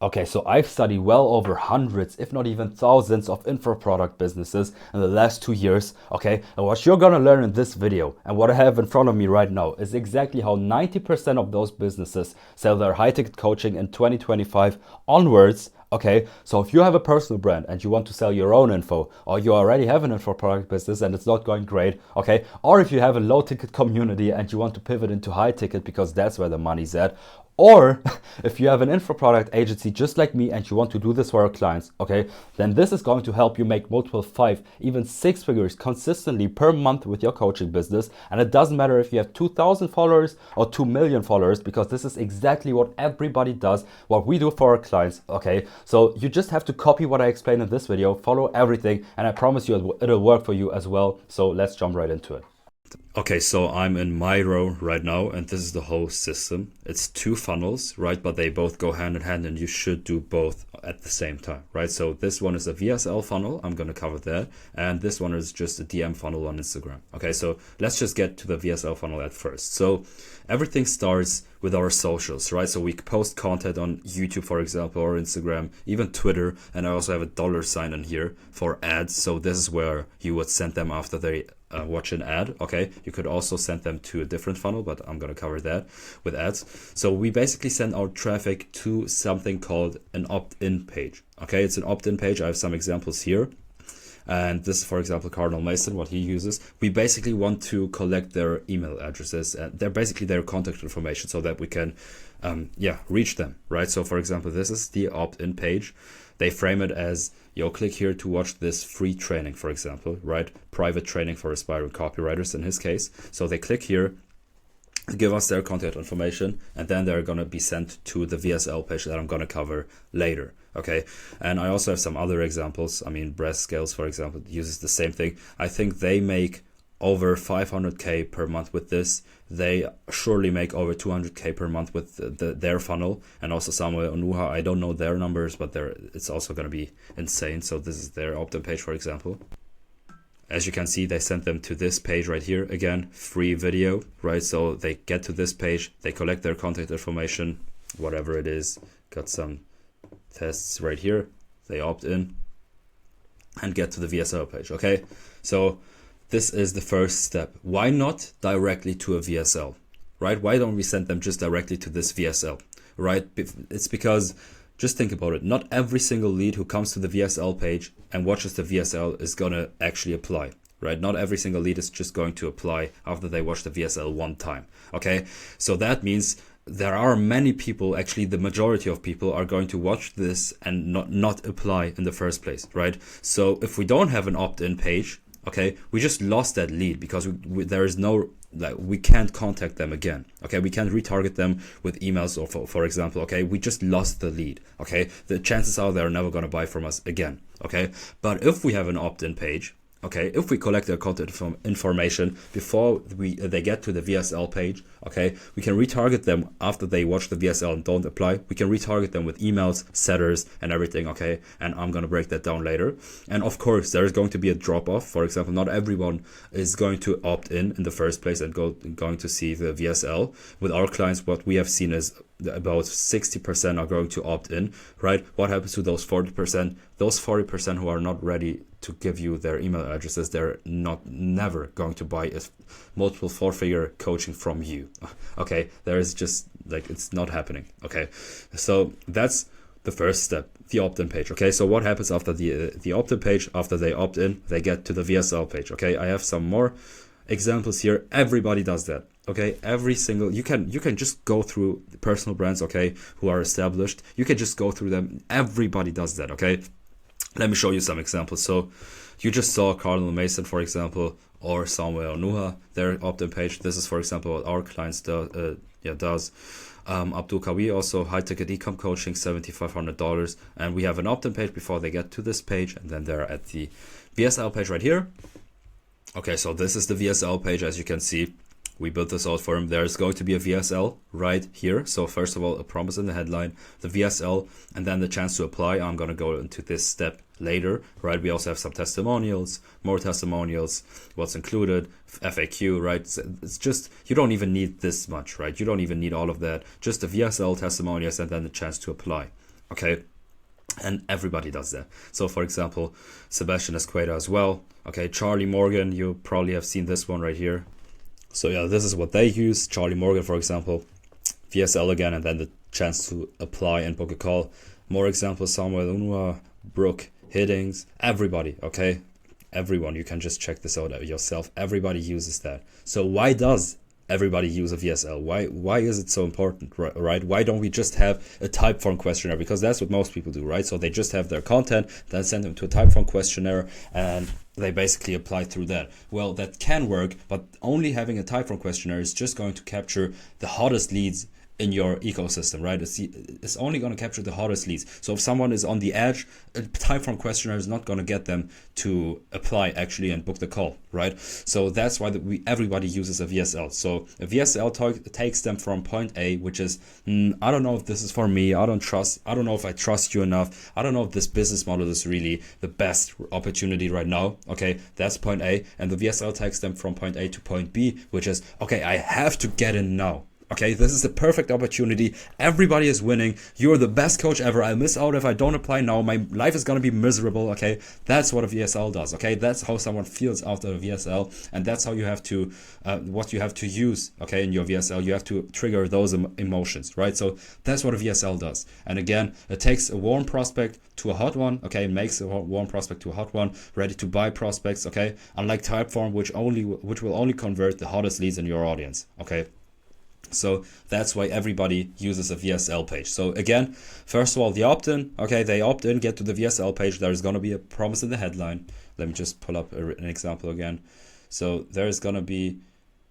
Okay, so I've studied well over hundreds, if not even thousands of info product businesses in the last 2 years. Okay, and what you're gonna learn in this video and what I have in front of me right now is exactly how 90% of those businesses sell their high ticket coaching in 2025 onwards. Okay, so if you have a personal brand and you want to sell your own info, or you already have an info product business and it's not going great, okay, or if you have a low ticket community and you want to pivot into high ticket because that's where the money's at, or if you have an info product agency just like me and you want to do this for our clients, okay, then this is going to help you make multiple 5, even 6 figures consistently per month with your coaching business. And it doesn't matter if you have 2,000 followers or 2 million followers, because this is exactly what everybody does, what we do for our clients, okay? So you just have to copy what I explained in this video, follow everything, and I promise you it'll work for you as well. So let's jump right into it. Okay, so I'm in my row right now, and this is the whole system. It's 2 funnels, right? But they both go hand in hand, and you should do both at the same time, right? So this one is a VSL funnel. I'm going to cover that. And this one is just a DM funnel on Instagram. Okay, so let's just get to the VSL funnel at first. So everything starts with our socials, right? So we post content on YouTube, for example, or Instagram, even Twitter. And I also have a $sign in here for ads. So this is where you would send them after they watch an ad. Okay, you could also send them to a different funnel, but I'm going to cover that with ads. So we basically send our traffic to something called an opt-in page. Okay, it's an opt-in page. I have some examples here. And this is, for example, Cardinal Mason, what he uses. We basically want to collect their email addresses and they're basically their contact information so that we can reach them, right? So for example, this is the opt-in page. They frame it as, click here to watch this free training, for example, right? Private training for aspiring copywriters in his case. So they click here, give us their contact information, and then they're going to be sent to the VSL page that I'm going to cover later. Okay, and I also have some other examples. I mean, Breast Scales, for example, uses the same thing. I think they make over 500K per month with this. They surely make over 200K per month with their funnel. And also Samuel Onuha, I don't know their numbers, but it's also going to be insane. So this is their opt-in page, for example. As you can see, they sent them to this page right here. Again, free video, right? So they get to this page, they collect their contact information, whatever it is, got some tests right here. They opt in and get to the VSL page, okay? So this is the first step. Why not directly to a VSL, right? Why don't we send them just directly to this VSL, right? It's because, just think about it, not every single lead who comes to the VSL page and watches the VSL is going to actually apply, right? Not every single lead is just going to apply after they watch the VSL one time, okay? So that means there are many people, actually the majority of people are going to watch this and not apply in the first place, right? So if we don't have an opt-in page, okay, we just lost that lead because there is no, we can't contact them again. Okay, we can't retarget them with emails or for example, okay, we just lost the lead. Okay, the chances are they're never going to buy from us again. Okay, but if we have an opt-in page, okay, if we collect their contact information before they get to the VSL page, okay, we can retarget them after they watch the VSL and don't apply. We can retarget them with emails, setters, and everything, okay? And I'm going to break that down later. And of course, there is going to be a drop-off. For example, not everyone is going to opt in the first place and going to see the VSL. With our clients, what we have seen is about 60% are going to opt in, right? What happens to those 40%? Those 40% who are not ready to give you their email addresses, they're never going to buy a multiple 4-figure coaching from you. Okay, there is just it's not happening. Okay, so that's the first step, the opt-in page. Okay, so what happens after the opt-in page? After they opt in, they get to the VSL page. Okay, I have some more examples here. Everybody does that. Okay, every single, you can just go through personal brands, okay, who are established. You can just go through them. Everybody does that. Okay, let me show you some examples. So you just saw Cardinal Mason, for example, or Samuel Onuha, their opt-in page. This is, for example, what our clients does. Abdul Kawi, also high ticket e-com coaching, $7,500. And we have an opt-in page before they get to this page. And then they're at the VSL page right here. Okay, so this is the VSL page. As you can see, we built this out for him. There's going to be a VSL right here. So first of all, a promise in the headline, the VSL, and then the chance to apply. I'm going to go into this step later, right? We also have some testimonials, more testimonials, what's included, FAQ, right? It's just, you don't even need this much, right? You don't even need all of that. Just the VSL testimonials and then the chance to apply. okay? And everybody does that. So for example, Sebastian Esqueda as well, okay? Charlie Morgan, you probably have seen this one right here. So yeah, this is what they use. Charlie Morgan, for example, VSL again, and then the chance to apply and book a call. More examples, Samuel Unua, Brooke, Hiddings, everybody, okay? Everyone, you can just check this out yourself. Everybody uses that. So why does everybody use a VSL? Why is it so important, right? Why don't we just have a Typeform questionnaire? Because that's what most people do, right? So they just have their content, then send them to a Typeform questionnaire, and they basically apply through that. Well, that can work, but only having a Typeform questionnaire is just going to capture the hottest leads in your ecosystem, right? It's only going to capture the hottest leads. So if someone is on the edge, a Typeform questionnaire is not going to get them to apply actually and book the call, right? So that's why everybody uses a VSL. So a VSL takes them from point A, which is, I don't know if this is for me. I don't know if I trust you enough. I don't know if this business model is really the best opportunity right now. Okay, that's point A. And the VSL takes them from point A to point B, which is, okay, I have to get in now. Okay, this is the perfect opportunity. Everybody is winning. You're the best coach ever. I'll miss out if I don't apply now. My life is going to be miserable. Okay, that's what a VSL does. Okay, that's how someone feels after a VSL. And that's how you have to, what you have to use, okay, in your VSL. You have to trigger those emotions, right? So that's what a VSL does. And again, it takes a warm prospect to a hot one. Okay, it makes a warm prospect to a hot one, ready to buy prospects. Okay, unlike Typeform, which will only convert the hottest leads in your audience. Okay. So that's why everybody uses a VSL page. So again, first of all, the opt-in, okay, they opt in, get to the VSL page. There's going to be a promise in the headline. Let me just pull up an example again. So there's going to be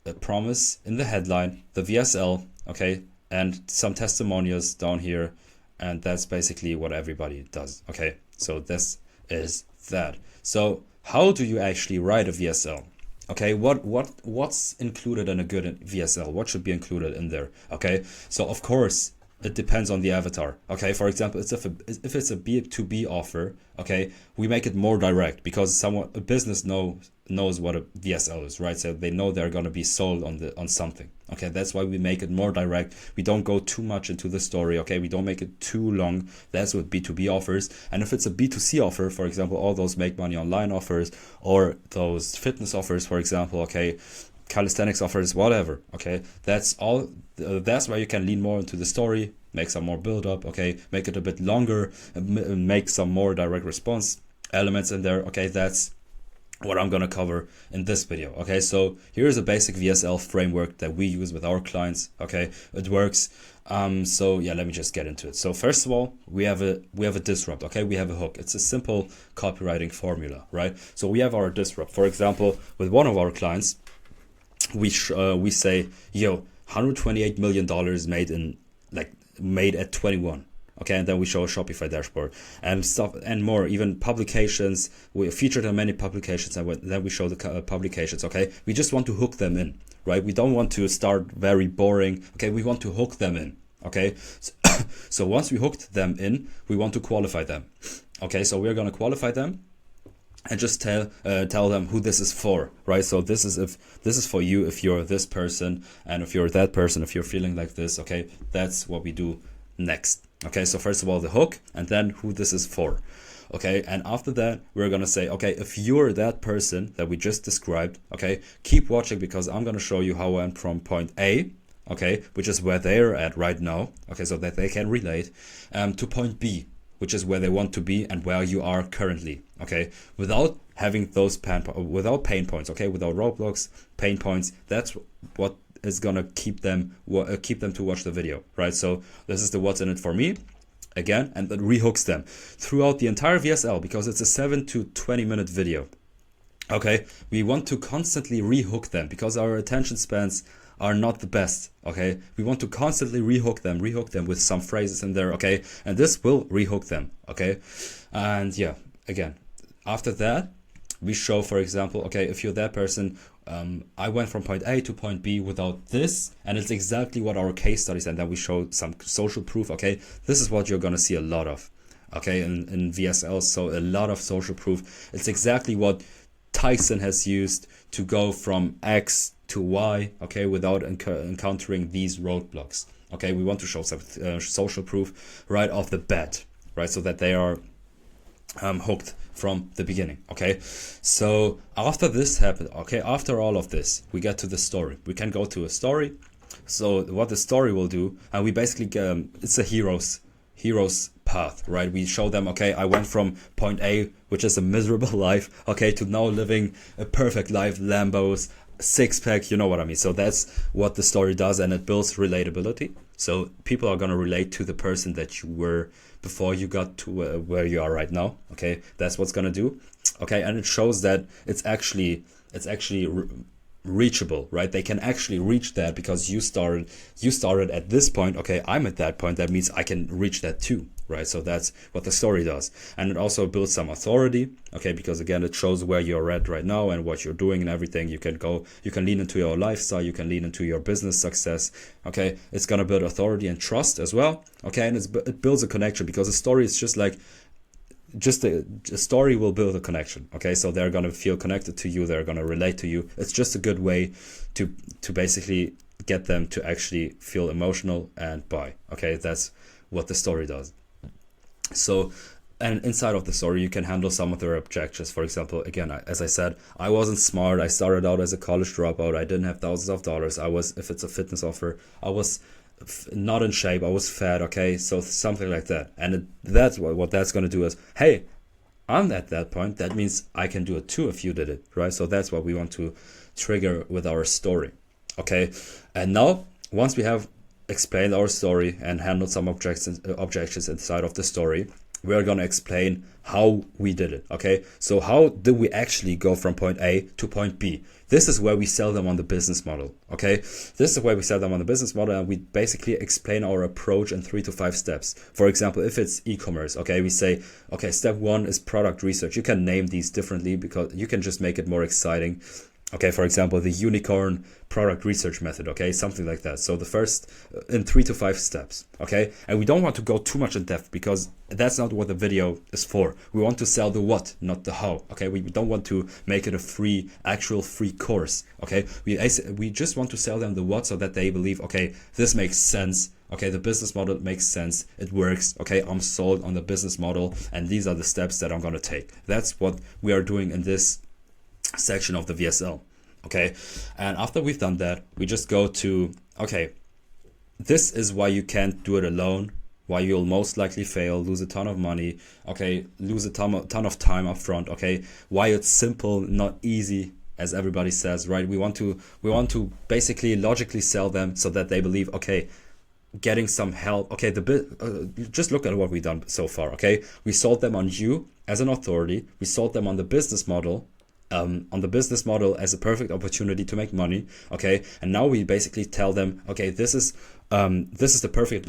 a promise in the headline, the VSL, okay, and some testimonials down here. And that's basically what everybody does, okay? So this is that. So how do you actually write a VSL? Okay, what's included in a good VSL? What should be included in there? Okay, so of course it depends on the avatar. Okay, for example, if it's a B2B offer, okay, we make it more direct because a business knows what a VSL is, right? So they know they're gonna be sold on something. Okay, that's why we make it more direct. We don't go too much into the story. Okay, we don't make it too long. That's what B2B offers. And if it's a B2C offer, for example, all those make money online offers or those fitness offers, for example, okay, calisthenics offers, whatever, okay, that's all. That's where you can lean more into the story, make some more build up, okay, make it a bit longer, make some more direct response elements in there. Okay, that's what I'm gonna cover in this video. Okay, so here's a basic VSL framework that we use with our clients. Okay, it works. So yeah, let me just get into it. So first of all, we have a disrupt. Okay, we have a hook. It's a simple copywriting formula, right? So we have our disrupt. For example, with one of our clients, we say, yo, $128 million made at 21. Okay, and then we show a Shopify dashboard and stuff and more, even publications. We featured in many publications, and then we show the publications. Okay, we just want to hook them in, right? We don't want to start very boring. Okay, we want to hook them in. Okay, so once we hooked them in, we want to qualify them. Okay, so we're gonna qualify them and just tell them who this is for, right? So this is for you if you're this person, and if you're that person, if you're feeling like this. Okay, that's what we do next. Okay, so first of all, the hook, and then who this is for. Okay, and after that, we're gonna say, okay, if you're that person that we just described, okay, keep watching because I'm gonna show you how I went from point A, okay, which is where they're at right now, okay, so that they can relate, to point B, which is where they want to be and where you are currently, okay, without having those pain points, okay, without roadblocks, pain points. That's what is gonna keep them to watch the video, right? So this is the what's in it for me again, and that rehooks them throughout the entire VSL because it's a 7 to 20 minute video. Okay, we want to constantly rehook them because our attention spans are not the best. Okay, we want to constantly rehook them with some phrases in there. Okay, and this will rehook them. Okay, and yeah, again, after that we show, for example, okay, if you're that person, I went from point A to point B without this, and it's exactly what our case studies, and then we show some social proof. Okay, this is what you're gonna see a lot of, okay, in VSL. So a lot of social proof. It's exactly what Tyson has used to go from X to Y, okay, without encountering these roadblocks. Okay, we want to show some social proof right off the bat. right? So that they are hooked from the beginning. Okay, so after this happened, okay, after all of this, we get to the story. We can go to a story. So what the story will do, and we basically it's a hero's path, right? We show them, okay, I went from point A, which is a miserable life, okay, to now living a perfect life, Lambos, six-pack, you know what I mean. So that's what the story does, and it builds relatability. So people are going to relate to the person that you were before you got to where you are right now. Okay, that's what's going to do. Okay, and it shows that it's actually reachable, right? They can actually reach that because you started at this point. Okay, I'm at that point. That means I can reach that too, right? So that's what the story does. And it also builds some authority, okay, because again, it shows where you're at right now and what you're doing and everything. You can lean into your lifestyle, you can lean into your business success. Okay, it's going to build authority and trust as well. Okay, and it builds a connection, because a story is just like, a story will build a connection. Okay, so they're going to feel connected to you, they're going to relate to you. It's just a good way to basically get them to actually feel emotional and buy. Okay, that's what the story does. So, and inside of the story, you can handle some of their objections. For example, again, as I said, I wasn't smart. I started out as a college dropout. I didn't have thousands of dollars. If it's a fitness offer, I was not in shape. I was fat. Okay, so something like that. And that's what that's going to do is, hey, I'm at that point. That means I can do it too if you did it, right? So that's what we want to trigger with our story. Okay, and now once we have explained our story and handled some objections inside of the story, we're going to explain how we did it. Okay, so how did we actually go from point A to point B? This is where we sell them on the business model. Okay, this is where we sell them on the business model, and we basically explain our approach in 3 to 5 steps. For example, if it's e-commerce, okay, we say, okay, step 1 is product research. You can name these differently because you can just make it more exciting. Okay, for example, the unicorn product research method, okay, something like that. So the first in 3 to 5 steps, okay? And we don't want to go too much in depth because that's not what the video is for. We want to sell the what, not the how, okay? We don't want to make it a actual free course, okay? We just want to sell them the what so that they believe, okay, this makes sense. Okay, the business model makes sense. It works. Okay, I'm sold on the business model, and these are the steps that I'm going to take. That's what we are doing in this section of the VSL. Okay, and after we've done that, we just go to, okay, this is why you can't do it alone, why you'll most likely fail, lose a ton of money, okay, lose a ton of time up front, okay, why it's simple, not easy, as everybody says, right? We want to basically logically sell them so that they believe, okay, getting some help, okay, just look at what we've done so far. Okay, we sold them on you as an authority, we sold them on the business model, as a perfect opportunity to make money. Okay, and now we basically tell them, okay, this is the perfect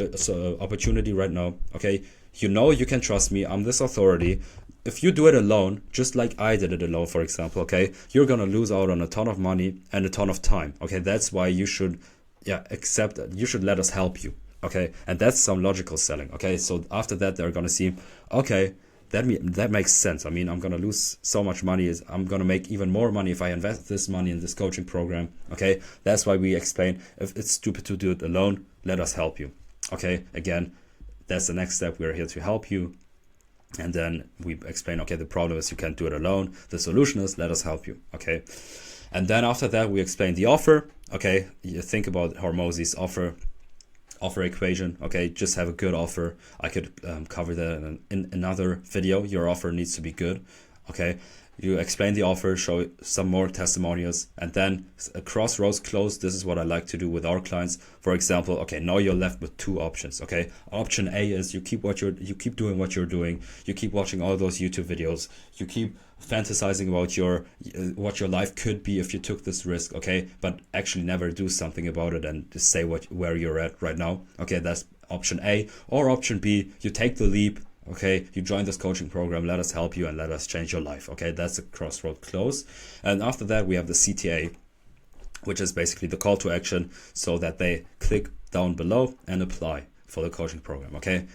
opportunity right now. Okay, you can trust me, I'm this authority. If you do it alone, just like I did it alone, for example, okay, you're gonna lose out on a ton of money and a ton of time. Okay, that's why you should accept that. You should let us help you. Okay, and that's some logical selling. Okay, so after that, they're gonna see, okay, that makes sense. I mean, I'm gonna lose so much money. I'm gonna make even more money if I invest this money in this coaching program. Okay, that's why we explain, if it's stupid to do it alone, let us help you. Okay, again, that's the next step. We're here to help you. And then we explain, okay, the problem is you can't do it alone. The solution is let us help you. Okay, and then after that, we explain the offer. Okay, you think about Hormozi's offer equation. Okay, just have a good offer. I could cover that in another video. Your offer needs to be good. Okay, you explain the offer, show some more testimonials, and then crossroads close. This is what I like to do with our clients. For example, okay, now you're left with 2 options. Okay, option A is you keep doing what you're doing. You keep watching all those YouTube videos. You keep fantasizing about what your life could be if you took this risk. Okay, but actually never do something about it and just say where you're at right now. Okay, that's option A. Or option B, you take the leap. Okay, you join this coaching program, let us help you and let us change your life. Okay, that's a crossroad close. And after that, we have the CTA, which is basically the call to action, so that they click down below and apply for the coaching program. Okay,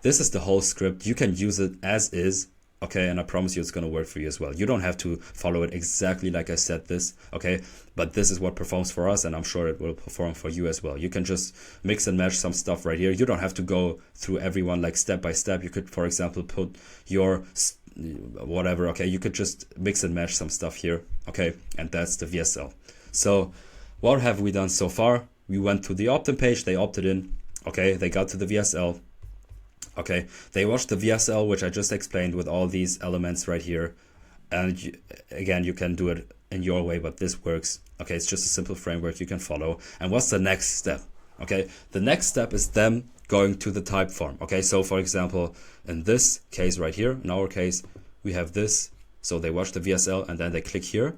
this is the whole script. You can use it as is, Okay, and I promise you it's going to work for you as well. You don't have to follow it exactly like I said this, okay? But this is what performs for us, and I'm sure it will perform for you as well. You can just mix and match some stuff right here. You don't have to go through everyone like step by step. You could, for example, put your whatever, okay? You could just mix and match some stuff here, okay? And that's the VSL. So what have we done so far? We went to the opt-in page, they opted in, okay? They got to the VSL. Okay, they watched the VSL, which I just explained with all these elements right here. And again, you can do it in your way, but this works. Okay, it's just a simple framework you can follow. And what's the next step? Okay, the next step is them going to the type form. Okay, so for example, in this case right here, in our case, we have this. So they watch the VSL and then they click here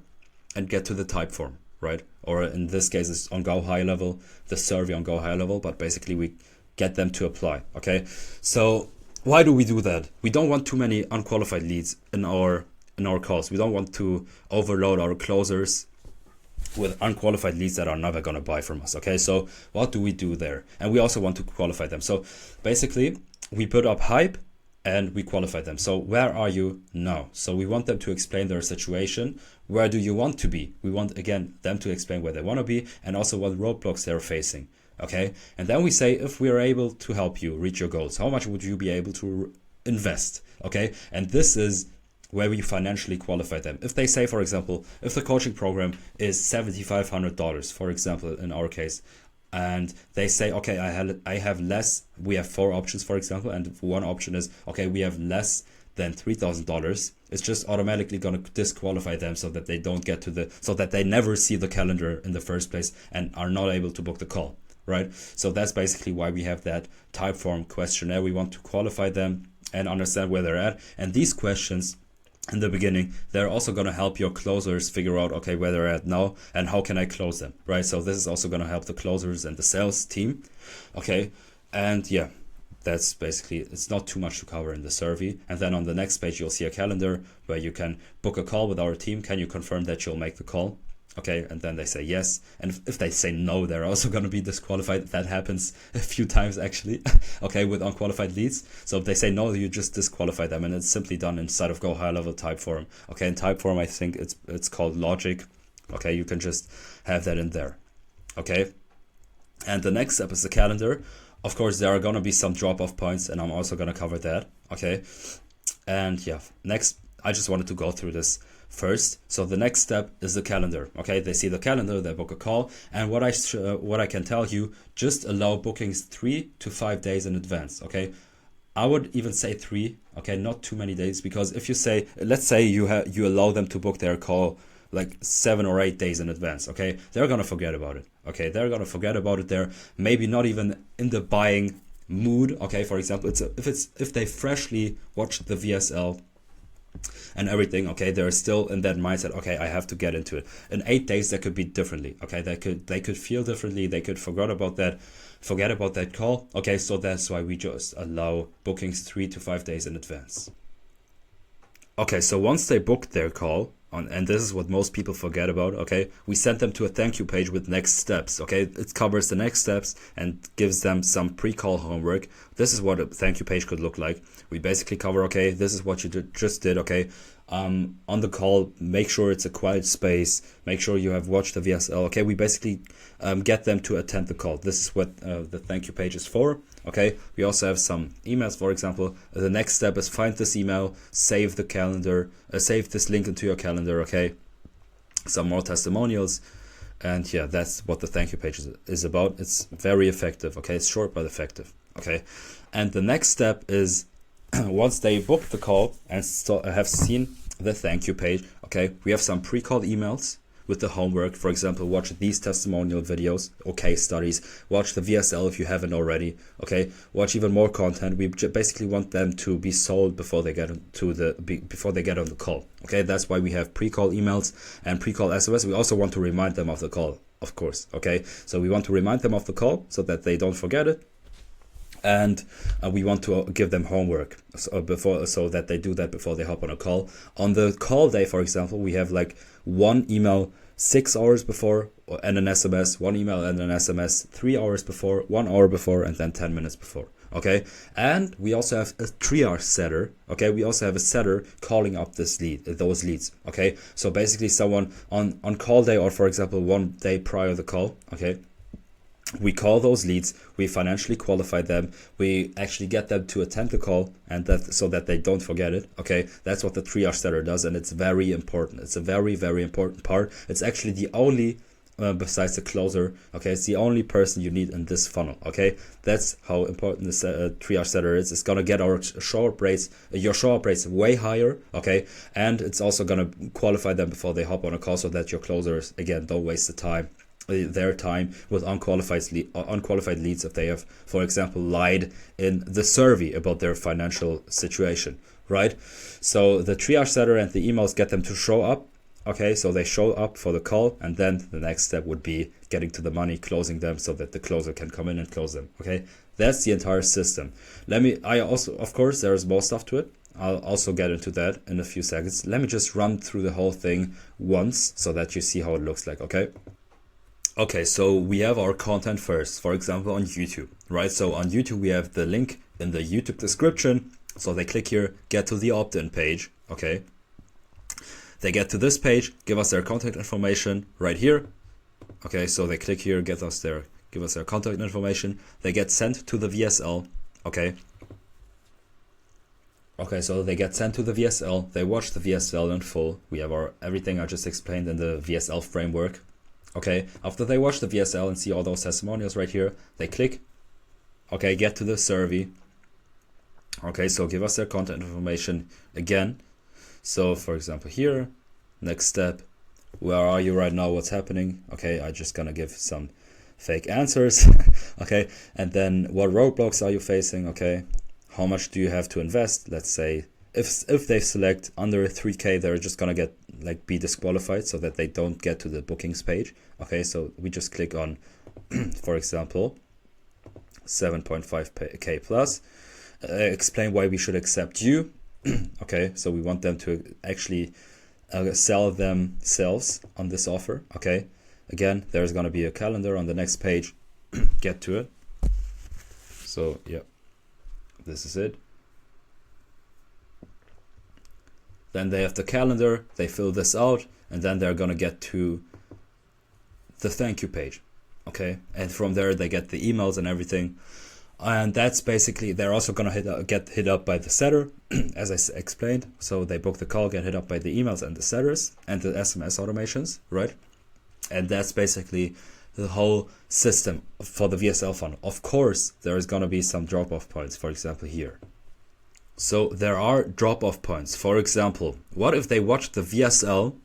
and get to the type form, right? Or in this case, it's on Go High Level, the survey on Go High Level, but basically we get them to apply. Okay, so why do we do that? We don't want too many unqualified leads in our calls. We don't want to overload our closers with unqualified leads that are never going to buy from us. Okay, so what do we do there? And we also want to qualify them. So basically we put up hype and we qualify them. So where are you now? So we want them to explain their situation. Where do you want to be? We want, again, them to explain where they want to be and also what roadblocks they're facing. Okay, and then we say, if we are able to help you reach your goals, how much would you be able to invest? Okay, and this is where we financially qualify them. If they say, for example, if the coaching program is $7,500, for example, in our case, and they say, okay, I have less, we have 4 options, for example, and one option is, okay, we have less than $3,000, it's just automatically going to disqualify them so that they don't get to so that they never see the calendar in the first place and are not able to book the call. Right, so that's basically why we have that type form questionnaire. We want to qualify them and understand where they're at. And these questions in the beginning, they're also going to help your closers figure out, okay, where they're at now and how can I close them, right? So this is also going to help the closers and the sales team. Okay, and yeah, that's basically, it's not too much to cover in the survey. And then on the next page, you'll see a calendar where you can book a call with our team. Can you confirm that you'll make the call? Okay, and then they say yes. And if they say no, they're also going to be disqualified. That happens a few times actually, okay, with unqualified leads. So if they say no, you just disqualify them, and it's simply done inside of Go High Level type form. Okay, in type form, I think it's called logic. Okay, you can just have that in there. Okay, and the next step is the calendar. Of course, there are going to be some drop-off points, and I'm also going to cover that. Okay, and yeah, next, I just wanted to go through this first. So the next step is the calendar. Okay, they see the calendar, they book a call, and what I can tell you, just allow bookings 3 to 5 days in advance. Okay, I would even say 3. Okay, not too many days, because if you say, let's say you allow them to book their call like 7 or 8 days in advance. Okay, they're gonna forget about it. Okay, they're gonna forget about it. They're maybe not even in the buying mood. Okay, for example, if they freshly watched the VSL and everything, okay, they're still in that mindset, okay, I have to get into it. In 8 days, that could be differently. Okay, they could feel differently, they could forget about that call. Okay, so that's why we just allow bookings 3 to 5 days in advance. Okay, so once they booked their call, and this is what most people forget about, okay, we send them to a thank you page with next steps. Okay, it covers the next steps and gives them some pre-call homework. This is what a thank you page could look like. We basically cover, okay, this is what you just did. Okay, on the call, make sure it's a quiet space, make sure you have watched the VSL. Okay, we basically get them to attend the call. This is what the thank you page is for. Okay, we also have some emails. For example, the next step is find this email, save the calendar, save this link into your calendar. Okay, some more testimonials, and yeah, that's what the thank you page is about. It's very effective. Okay, it's short but effective. Okay, and the next step is once they book the call and have seen the thank you page, okay, we have some pre-call emails with the homework. For example, watch these testimonial videos or case studies, watch the VSL if you haven't already. Okay, watch even more content. We basically want them to be sold before they get on the call. Okay, that's why we have pre-call emails and pre-call SMS. We also want to remind them of the call, of course. Okay, so we want to remind them of the call so that they don't forget it. And we want to give them homework so that they do that before they hop on a call. On the call day, for example, we have like one email 6 hours before and an SMS, one email and an SMS 3 hours before, 1 hour before, and then 10 minutes before. Okay, and we also have a triage setter. Okay, we also have a setter calling up those leads. Okay, so basically someone on call day, or for example 1 day prior the call, okay, we call those leads, we financially qualify them, we actually get them to attend the call, and that so that they don't forget it. Okay, that's what the triage setter does, and it's very important. It's a very, very important part. It's actually the only besides the closer, okay, it's the only person you need in this funnel. Okay, that's how important this triage setter is. It's gonna get our show up rates, your show up rates way higher. Okay, and it's also gonna qualify them before they hop on a call, so that your closers again don't waste their time with unqualified leads if they have, for example, lied in the survey about their financial situation, right? So the triage setter and the emails get them to show up. Okay, so they show up for the call, and then the next step would be getting to the money, closing them so that the closer can come in and close them. Okay, that's the entire system. I also, of course, there's more stuff to it. I'll also get into that in a few seconds. Let me just run through the whole thing once so that you see how it looks like, okay? Okay, so we have our content first, for example, on YouTube, right? So on YouTube, we have the link in the YouTube description. So they click here, get to the opt-in page, okay? They get to this page, give us their contact information right here. Okay, so they click here, give us their contact information. They get sent to the VSL, okay? Okay, so they get sent to the VSL. They watch the VSL in full. We have everything I just explained in the VSL framework. Okay, after they watch the VSL and see all those testimonials right here, they click, okay, get to the survey. Okay, so give us their contact information again. So for example here, next step, where are you right now, what's happening? Okay, I'm just gonna give some fake answers. Okay, and then what roadblocks are you facing? Okay, how much do you have to invest? Let's say if they select under 3K, they're just gonna be disqualified, so that they don't get to the bookings page. Okay, so we just click on for example 7.5K plus, explain why we should accept you. Okay, so we want them to actually sell themselves on this offer. Okay, again, there's going to be a calendar on the next page. Get to it. So yeah, this is it. Then they have the calendar, they fill this out, and then they're going to get to the thank you page. Okay, and from there they get the emails and everything. And that's basically, they're also going to get hit up by the setter, as I explained. So they book the call, get hit up by the emails and the setters and the SMS automations, right? And that's basically the whole system for the VSL funnel. Of course, there is going to be some drop-off points, for example, here. So there are drop-off points. For example, what if they watch the VSL?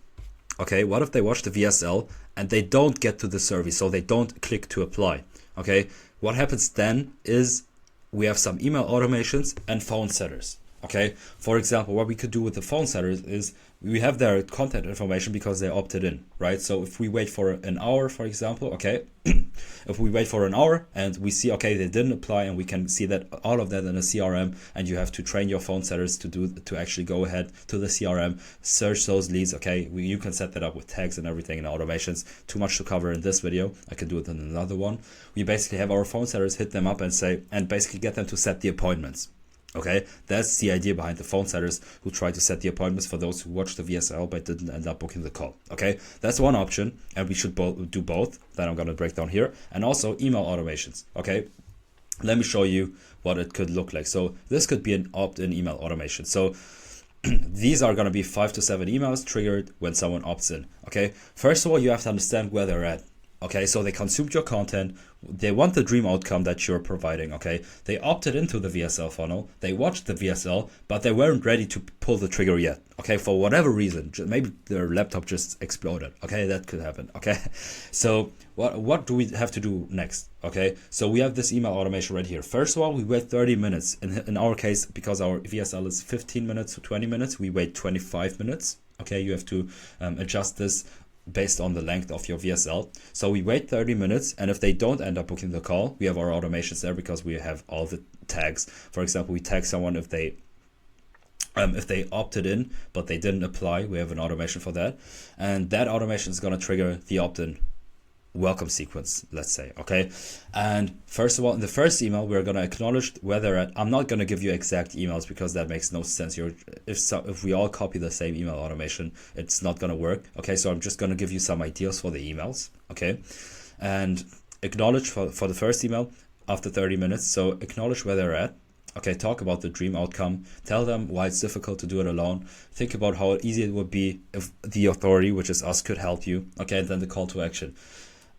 Okay, what if they watch the VSL and they don't get to the survey, so they don't click to apply? Okay, what happens then is we have some email automations and phone setters. Okay, for example, what we could do with the phone setters is we have their contact information because they opted in, right? So if we wait for an hour, for example, okay, if we wait for an hour and we see, okay, they didn't apply, and we can see that all of that in a CRM, and you have to train your phone setters to actually go ahead to the CRM, search those leads. Okay, you can set that up with tags and everything and automations. Too much to cover in this video. I can do it in another one. We basically have our phone setters hit them up and basically get them to set the appointments. Okay, that's the idea behind the phone setters, who try to set the appointments for those who watched the VSL but didn't end up booking the call. Okay, that's one option, and we should do both that I'm going to break down here, and also email automations. Okay, let me show you what it could look like. So this could be an opt-in email automation. So these are going to be 5 to 7 emails triggered when someone opts in. Okay, first of all, you have to understand where they're at. Okay, so they consumed your content, they want the dream outcome that you're providing. Okay, they opted into the VSL funnel, they watched the VSL, but they weren't ready to pull the trigger yet. Okay, for whatever reason, maybe their laptop just exploded. Okay, that could happen. Okay, so what do we have to do next? Okay, so we have this email automation right here. First of all, we wait 30 minutes. In our case, because our VSL is 15 minutes to 20 minutes, we wait 25 minutes. Okay, you have to adjust this based on the length of your VSL. So we wait 30 minutes, and if they don't end up booking the call, we have our automations there because we have all the tags. For example, we tag someone if they opted in but they didn't apply. We have an automation for that, and that automation is going to trigger the opt-in welcome sequence, let's say, okay? And first of all, in the first email, we're going to acknowledge where they're at. I'm not going to give you exact emails because that makes no sense. If we all copy the same email automation, it's not going to work, okay? So I'm just going to give you some ideas for the emails, okay? And acknowledge for the first email after 30 minutes. So acknowledge where they're at. Okay, talk about the dream outcome. Tell them why it's difficult to do it alone. Think about how easy it would be if the authority, which is us, could help you. Okay, and then the call to action.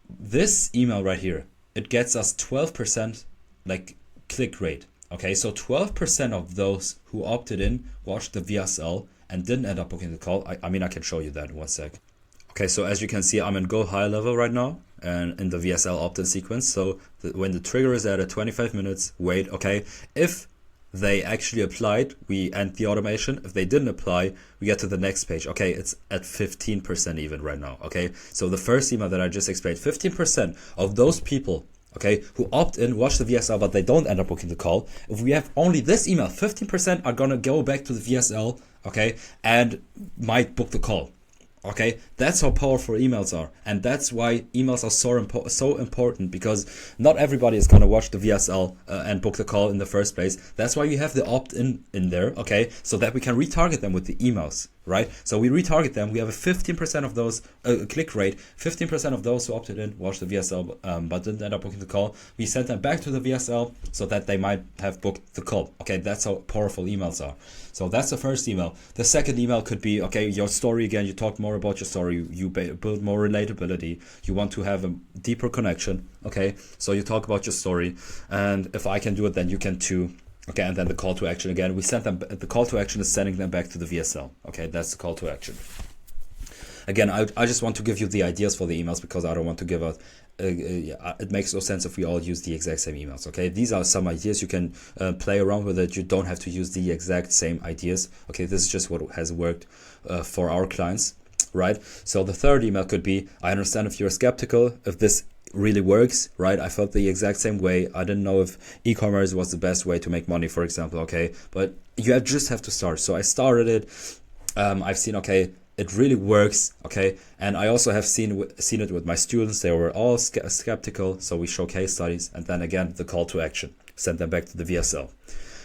This email right here, it gets us 12% like click rate. Okay, so 12% of those who opted in watched the VSL and didn't end up booking the call. I mean, I can show you that in 1 sec. Okay, so as you can see, I'm in go high level right now and in the VSL opt-in sequence. So when the trigger is at 25 minutes, wait, okay. If they actually applied, we end the automation. If they didn't apply, we get to the next page. Okay, it's at 15% even right now. Okay, so the first email that I just explained, 15% of those people, okay, who opt in, watch the VSL, but they don't end up booking the call. If we have only this email, 15% are gonna go back to the VSL, okay, and might book the call. Okay, that's how powerful emails are, and that's why emails are so important, because not everybody is gonna watch the VSL and book the call in the first place. That's why we have the opt-in in there, okay, so that we can retarget them with the emails, right? So we retarget them. We have a 15% of those click rate, 15% of those who opted in watched the VSL but didn't end up booking the call. We sent them back to the VSL so that they might have booked the call. Okay, that's how powerful emails are. So that's the first email. The second email could be, okay, your story again. You talk more about your story. You build more relatability. You want to have a deeper connection. Okay, so you talk about your story, and if I can do it, then you can too. Okay, and then the call to action again. We sent them. The call to action is sending them back to the VSL. Okay, that's the call to action. Again, I just want to give you the ideas for the emails because I don't want to give out. It makes no sense if we all use the exact same emails. Okay, these are some ideas. You can play around with it. You don't have to use the exact same ideas. Okay, this is just what has worked for our clients, right? So the third email could be, I understand if you're skeptical, if this really works, right? I felt the exact same way. I didn't know if e-commerce was the best way to make money, for example. Okay, but you just have to start. So I started it. I've seen, okay, it really works, okay, and I also have seen it with my students. They were all skeptical, so we show case studies, and then again the call to action, send them back to the VSL.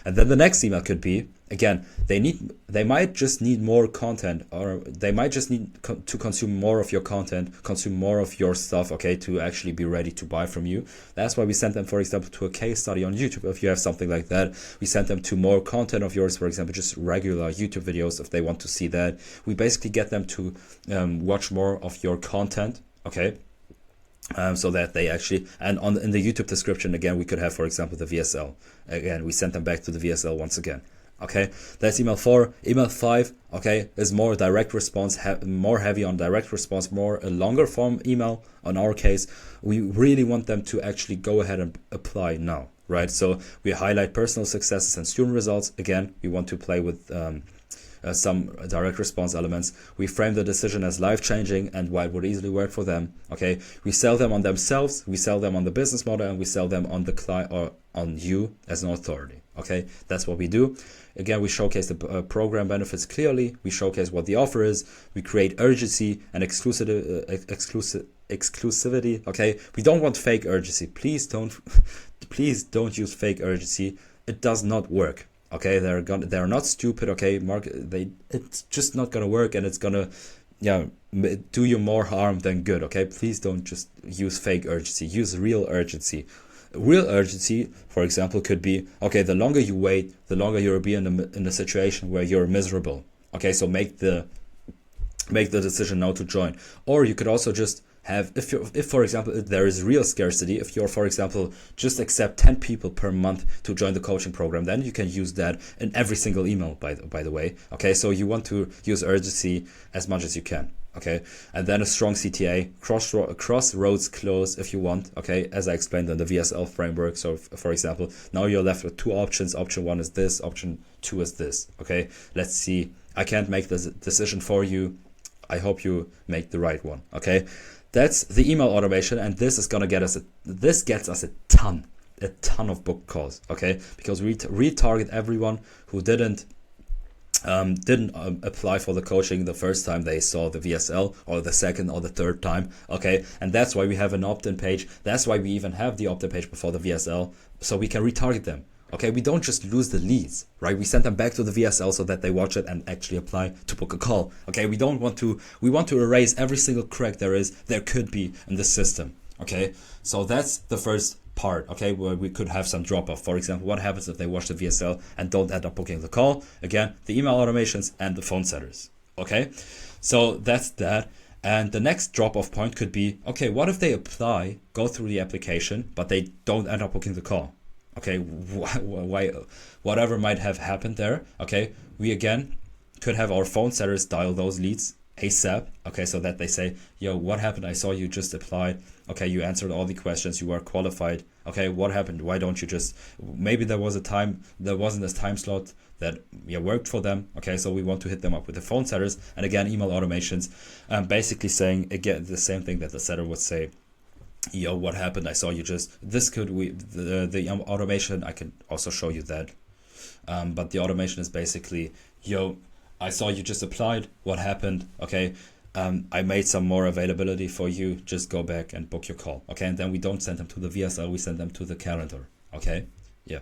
And then the next email could be, again, they might just need more content, or they might just need to consume more of your content, consume more of your stuff, okay, to actually be ready to buy from you. That's why we sent them, for example, to a case study on YouTube. If you have something like that, we sent them to more content of yours, for example, just regular YouTube videos if they want to see that. We basically get them to watch more of your content, okay. So that they actually, and in the YouTube description again, we could have, for example, the VSL. Again, we sent them back to the VSL once again. Okay, that's email 4. Email 5, okay, is more direct response, more heavy on direct response, more a longer form email. On our case, we really want them to actually go ahead and apply now, right? So we highlight personal successes and student results. Again, we want to play with some direct response elements. We frame the decision as life-changing and why it would easily work for them. Okay, we sell them on themselves, we sell them on the business model, and we sell them on the client or on you as an authority. Okay, that's what we do. Again, we showcase the program benefits clearly. We showcase what the offer is. We create urgency and exclusivity. Okay, we don't want fake urgency. Please don't use fake urgency. It does not work. Okay, they're not stupid. Okay, it's just not gonna work, and it's gonna do you more harm than good. Okay, please don't just use fake urgency. Use real urgency. Real urgency, for example, could be, okay, the longer you wait, the longer you'll be in a situation where you're miserable. Okay, so make the decision now to join. Or you could also just have, if for example there is real scarcity, if you're, for example, just accept 10 people per month to join the coaching program, then you can use that in every single email, by the way. Okay, so you want to use urgency as much as you can. Okay, and then a strong CTA, crossroads close if you want. Okay, as I explained in the VSL framework. So for example, now you're left with 2 options. Option 1 is this, option 2 is this. Okay, let's see. I can't make the decision for you. I hope you make the right one. Okay, that's the email automation, and this is gonna get us this gets us a ton of book calls. Okay, because we retarget everyone who didn't didn't apply for the coaching the first time they saw the VSL, or the second or the third time, okay? And that's why we have an opt-in page. That's why we even have the opt-in page before the VSL, so we can retarget them, okay? We don't just lose the leads, right? We send them back to the VSL so that they watch it and actually apply to book a call, okay? We want to erase every single crack there could be in the system, okay? So that's the first part, okay, where we could have some drop off. For example, what happens if they watch the VSL and don't end up booking the call? Again, the email automations and the phone setters, okay? So that's that. And the next drop off point could be, okay, what if they apply, go through the application, but they don't end up booking the call? Okay, why, whatever might have happened there, okay, we again could have our phone setters dial those leads ASAP, okay, so that they say, yo, what happened? I saw you just applied. Okay, you answered all the questions, you were qualified. Okay, what happened? Why don't you just, maybe there wasn't a time slot that worked for them. Okay, so we want to hit them up with the phone setters, and again, email automations, basically saying again the same thing that the setter would say. Yo, what happened? I saw you just, the automation, I can also show you that. But the automation is basically, yo, I saw you just applied. What happened? Okay, I made some more availability for you. Just go back and book your call. Okay, and then we don't send them to the VSL. We send them to the calendar. Okay, yeah.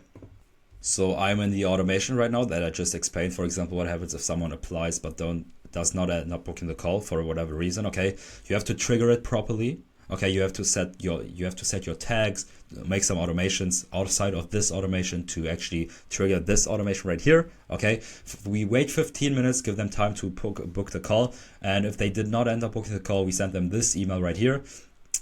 So I'm in the automation right now that I just explained. For example, what happens if someone applies but does not end up booking the call for whatever reason? Okay, you have to trigger it properly. Okay, you have to set your tags, make some automations outside of this automation to actually trigger this automation right here. Okay, we wait 15 minutes, give them time to book the call, and if they did not end up booking the call, we send them this email right here,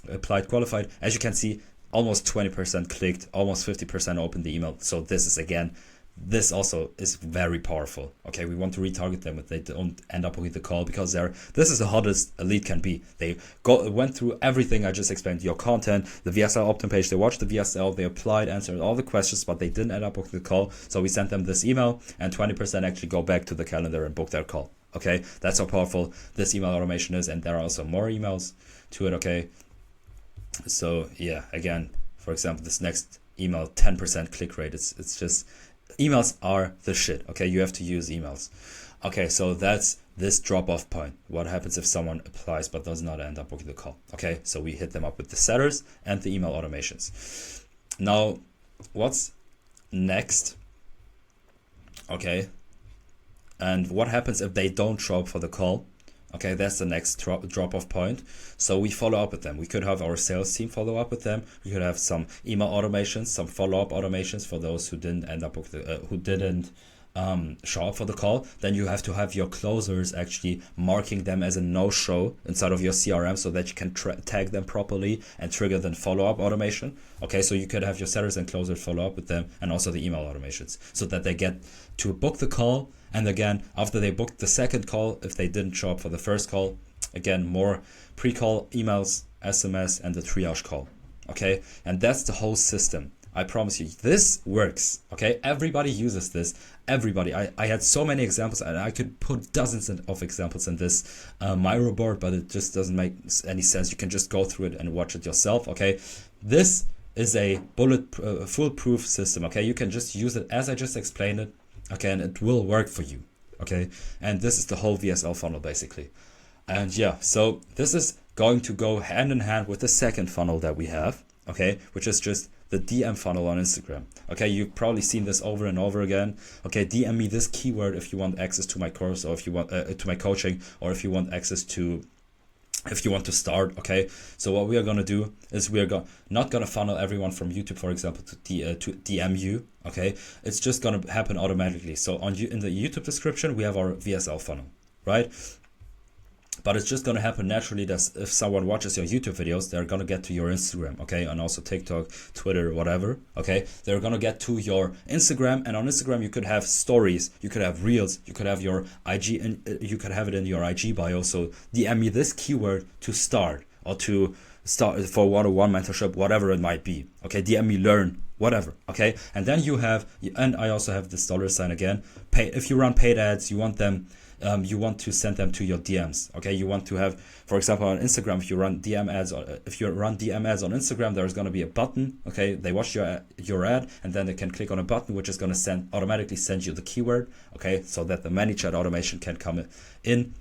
applied qualified. As you can see, almost 20% clicked, almost 50% opened the email. So this is, again, this also is very powerful. Okay, we want to retarget them if they don't end up with the call, because this is the hottest a lead can be. They went through everything I just explained, your content, the VSL opt-in page, they watched the VSL, they applied, answered all the questions, but they didn't end up with the call. So we sent them this email, and 20% actually go back to the calendar and book their call. Okay, that's how powerful this email automation is, and there are also more emails to it. Okay, so yeah, again, for example, this next email, 10% click rate. It's just, emails are the shit. Okay, you have to use emails. Okay, so that's this drop-off point. What happens if someone applies but does not end up booking the call? Okay, so we hit them up with the setters and the email automations. Now, what's next? Okay, and what happens if they don't show up for the call? Okay, that's the next drop-off point. So we follow up with them. We could have our sales team follow up with them. We could have some email automations, some follow-up automations for those who didn't end up with who didn't show up for the call. Then you have to have your closers actually marking them as a no-show inside of your CRM so that you can tag them properly and trigger the follow-up automation. Okay, so you could have your setters and closers follow up with them, and also the email automations, so that they get to book the call. And again, after they booked the second call, if they didn't show up for the first call, again, more pre-call emails, SMS, and the triage call. Okay, and that's the whole system. I promise you, this works. Okay, everybody uses this. Everybody. I had so many examples, and I could put dozens of examples in this Miro board, but it just doesn't make any sense. You can just go through it and watch it yourself. Okay, this is a foolproof system. Okay, you can just use it as I just explained it. Okay, and it will work for you. Okay, and this is the whole VSL funnel basically. And yeah, so this is going to go hand in hand with the second funnel that we have. Okay, which is just the DM funnel on Instagram. Okay, you've probably seen this over and over again. Okay, DM me this keyword if you want access to my course, or if you want to my coaching, or if you want access to, if you want to start. Okay, so what we are gonna do is we are not gonna funnel everyone from YouTube, for example, to DM you. Okay, it's just gonna happen automatically. So in the YouTube description we have our VSL funnel, right? But it's just gonna happen naturally that if someone watches your YouTube videos, they're gonna get to your Instagram, okay, and also TikTok, Twitter, whatever. Okay, they're gonna get to your Instagram, and on Instagram you could have stories, you could have reels, you could have your IG, and you could have it in your IG bio. So DM me this keyword to start. or to start for one-on-one mentorship, whatever it might be. Okay, DM me, learn, whatever. Okay, and then you have, and I also have this $ again. Pay if you run paid ads, you want them. You want to send them to your DMs. Okay, you want to have, for example, on Instagram, if you run DM ads, on Instagram, there's going to be a button. Okay, they watch your ad, and then they can click on a button, which is going to automatically send you the keyword. Okay, so that the ManyChat automation can come in.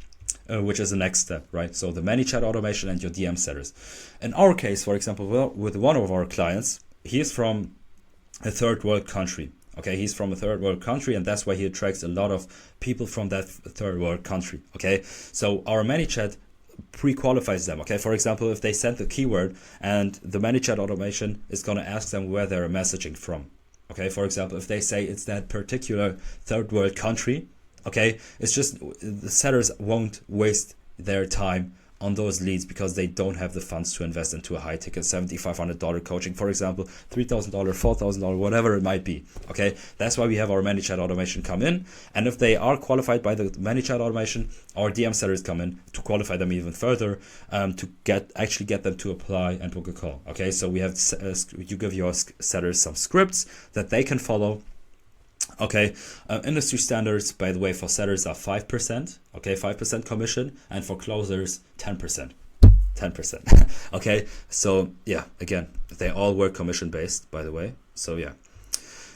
Which is the next step, right? So the ManyChat automation and your DM setters. In our case, for example, with one of our clients, he is from a third world country. Okay, he's from a third world country, and that's why he attracts a lot of people from that third world country. Okay, so our ManyChat pre-qualifies them. Okay, for example, if they send the keyword, and the ManyChat automation is going to ask them where they're messaging from. Okay, for example, if they say it's that particular third world country, okay, it's just the sellers won't waste their time on those leads because they don't have the funds to invest into a high ticket $7,500 coaching, for example, $3,000, $4,000, whatever it might be. Okay, that's why we have our ManyChat automation come in, and if they are qualified by the ManyChat automation, our DM sellers come in to qualify them even further, to get them to apply and book a call. Okay, so we have you give your sellers some scripts that they can follow. Okay, industry standards, by the way, for sellers are 5%. Okay, 5% commission, and for closers 10%. 10%. Okay, so yeah, again, they all work commission based, by the way. So yeah,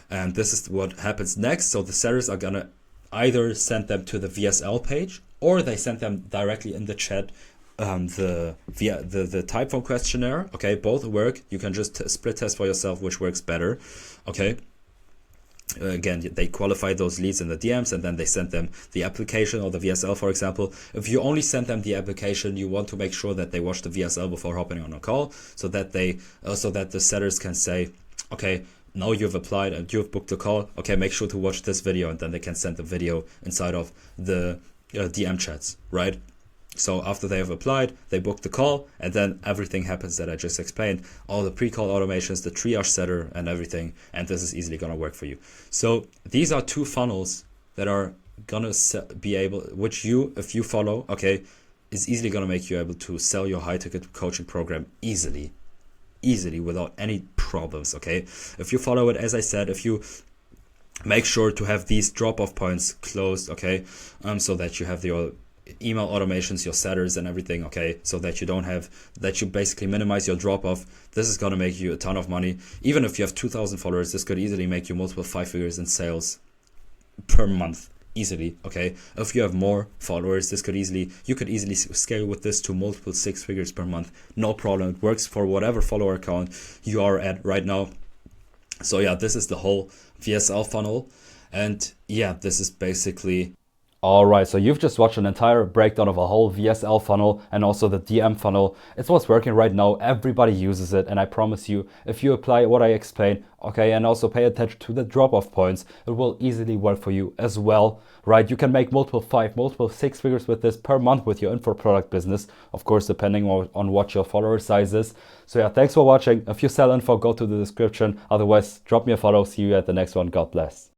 and this is what happens next. So the sellers are gonna either send them to the VSL page, or they send them directly in the chat the Typeform questionnaire. Okay, both work. You can just split test for yourself which works better. Okay. Again, they qualify those leads in the DMs, and then they send them the application or the VSL, for example. If you only send them the application, you want to make sure that they watch the VSL before hopping on a call, so that the sellers can say, okay, now you've applied and you've booked a call. Okay, make sure to watch this video, and then they can send the video inside of the DM chats, right? So after they have applied, they book the call, and then everything happens that I just explained, all the pre-call automations, the triage setter and everything, and this is easily going to work for you. So these are two funnels that are going to be able, which you, if you follow, okay, is easily going to make you able to sell your high ticket coaching program easily without any problems. Okay, if you follow it, as I said, if you make sure to have these drop-off points closed, okay, so that you have your email automations, your setters and everything, okay, so that you basically minimize your drop off. This is going to make you a ton of money. Even if you have 2,000 followers, this could easily make you multiple 5 figures in sales per month, easily. Okay, if you have more followers, you could easily scale with this to multiple 6 figures per month, no problem. It works for whatever follower count you are at right now. So yeah, this is the whole VSL funnel, and yeah, this is basically. Alright, so you've just watched an entire breakdown of a whole VSL funnel and also the DM funnel. It's what's working right now. Everybody uses it, and I promise you, if you apply what I explained, okay, and also pay attention to the drop-off points, it will easily work for you as well, right? You can make multiple 5, multiple 6 figures with this per month with your info product business, of course, depending on what your follower size is. So yeah, thanks for watching. If you sell info, go to the description. Otherwise, drop me a follow. See you at the next one. God bless.